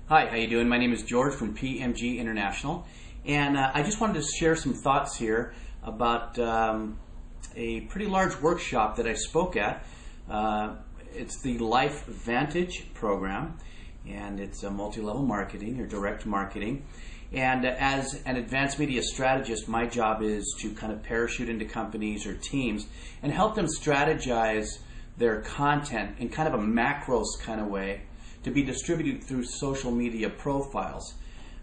Hi, how you doing? My name is George from PMG International, and I just wanted to share some thoughts here about a pretty large workshop that I spoke at. It's the LifeVantage program, and it's a multi-level marketing or direct marketing. And as an advanced media strategist, my job is to kind of parachute into companies or teams and help them strategize their content in kind of a macros kind of way to be distributed through social media profiles.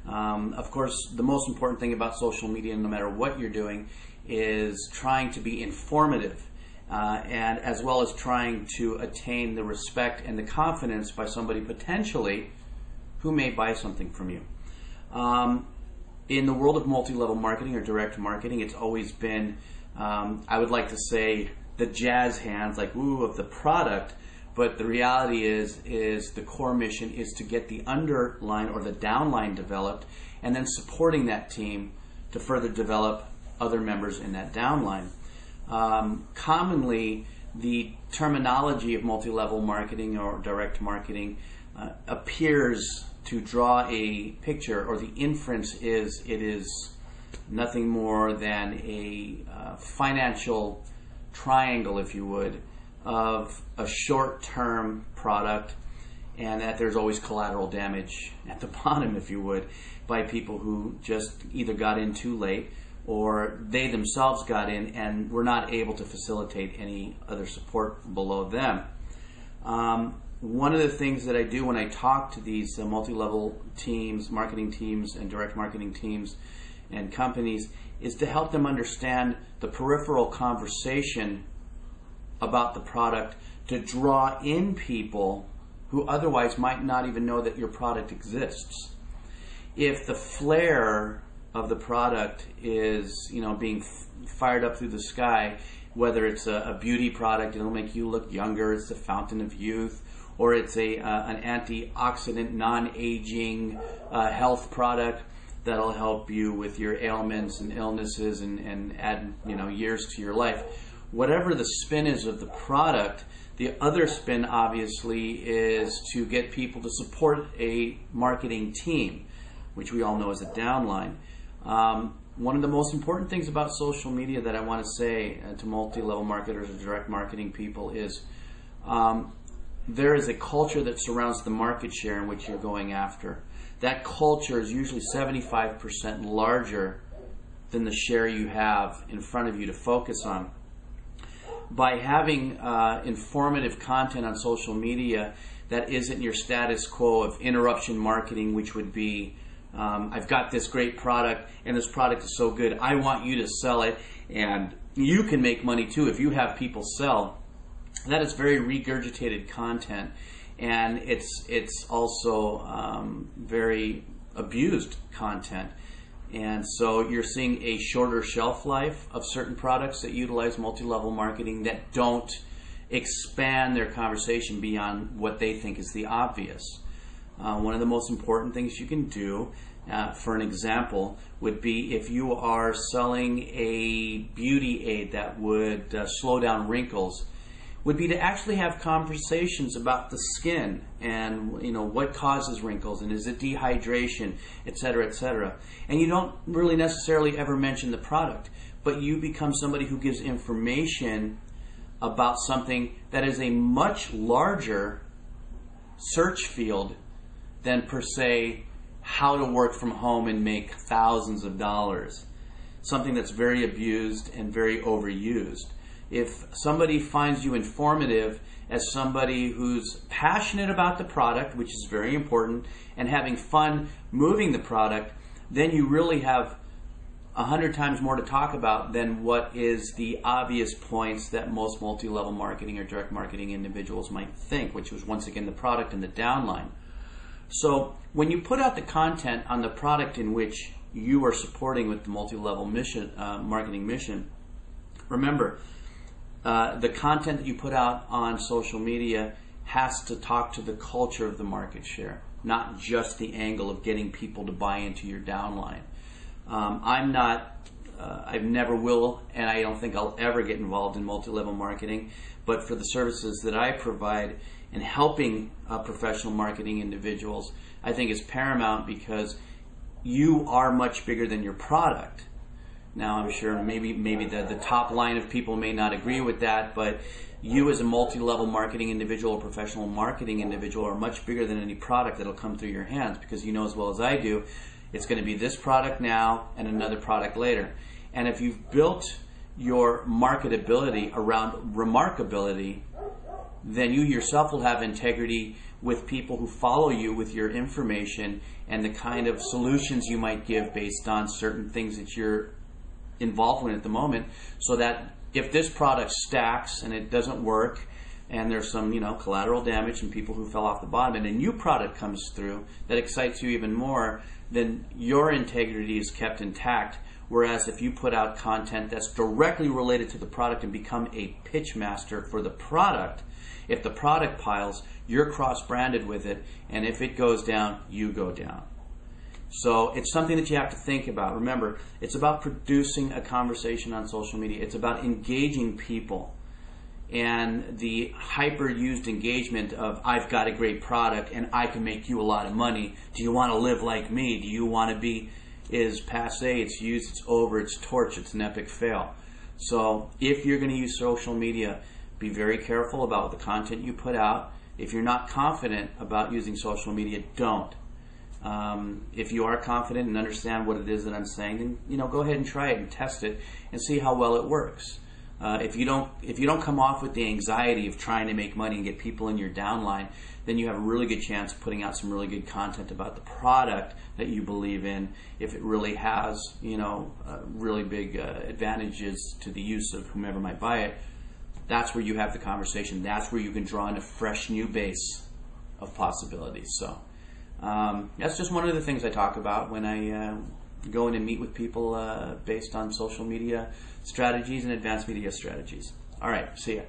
Of course, the most important thing about social media, no matter what you're doing, is trying to be informative and as well as trying to attain the respect and the confidence by somebody potentially who may buy something from you. In the world of multi-level marketing or direct marketing, it's always been, I would like to say, the jazz hands, like, ooh, of the product. But the reality is the core mission is to get the underline or the downline developed and then supporting that team to further develop other members in that downline. Commonly, the terminology of multi-level marketing or direct marketing appears to draw a picture, or the inference is it is nothing more than a financial triangle, if you would, of a short-term product, and that there's always collateral damage at the bottom, if you would, by people who just either got in too late or they themselves got in and were not able to facilitate any other support below them. One of the things that I do when I talk to these multi-level teams, marketing teams, and direct marketing teams and companies is to help them understand the peripheral conversation about the product to draw in people who otherwise might not even know that your product exists. If the flair of the product is, being fired up through the sky, whether it's a beauty product, it'll make you look younger, it's the fountain of youth, or it's an antioxidant, non-aging health product that'll help you with your ailments and illnesses and add years to your life. Whatever the spin is of the product, the other spin obviously is to get people to support a marketing team, which we all know is a downline. One of the most important things about social media that I want to say to multi-level marketers or direct marketing people is there is a culture that surrounds the market share in which you're going after. That culture is usually 75% larger than the share you have in front of you to focus on. By having informative content on social media that isn't your status quo of interruption marketing, which would be, I've got this great product and this product is so good, I want you to sell it and you can make money too if you have people sell. That is very regurgitated content, and it's also very abused content. And so you're seeing a shorter shelf life of certain products that utilize multi-level marketing that don't expand their conversation beyond what they think is the obvious. One of the most important things you can do, for an example, would be if you are selling a beauty aid that would slow down wrinkles, would be to actually have conversations about the skin and what causes wrinkles and is it dehydration, etc., etc. And you don't really necessarily ever mention the product, but you become somebody who gives information about something that is a much larger search field than per se how to work from home and make thousands of dollars. Something that's very abused and very overused. If somebody finds you informative as somebody who's passionate about the product, which is very important, and having fun moving the product, then you really have 100 times more to talk about than what is the obvious points that most multi-level marketing or direct marketing individuals might think, which was once again the product and the downline. So when you put out the content on the product in which you are supporting with the multi-level mission, marketing mission, remember, the content that you put out on social media has to talk to the culture of the market share, not just the angle of getting people to buy into your downline. I've never will, and I don't think I'll ever get involved in multi-level marketing, but for the services that I provide and helping professional marketing individuals, I think is paramount, because you are much bigger than your product. Now, I'm sure maybe the top line of people may not agree with that, but you as a multi-level marketing individual or professional marketing individual are much bigger than any product that'll come through your hands, because you know as well as I do, it's going to be this product now and another product later. And if you've built your marketability around remarkability, then you yourself will have integrity with people who follow you with your information and the kind of solutions you might give based on certain things that you're involved in at the moment, so that if this product stacks and it doesn't work and there's some collateral damage and people who fell off the bottom, and a new product comes through that excites you even more, then your integrity is kept intact. Whereas if you put out content that's directly related to the product and become a pitch master for the product, if the product piles, you're cross-branded with it, and if it goes down, you go down. So it's something that you have to think about. Remember, it's about producing a conversation on social media. It's about engaging people. And the hyper-used engagement of, I've got a great product and I can make you a lot of money. Do you want to live like me? Do you want to be, is passé. It's used, it's over, it's torched, it's an epic fail. So if you're going to use social media, be very careful about the content you put out. If you're not confident about using social media, don't. If you are confident and understand what it is that I'm saying, then go ahead and try it and test it and see how well it works. If you don't come off with the anxiety of trying to make money and get people in your downline, then you have a really good chance of putting out some really good content about the product that you believe in. If it really has really big advantages to the use of whomever might buy it, that's where you have the conversation. That's where you can draw in a fresh new base of possibilities. So that's just one of the things I talk about when I go in and meet with people based on social media strategies and advanced media strategies. All right, see ya.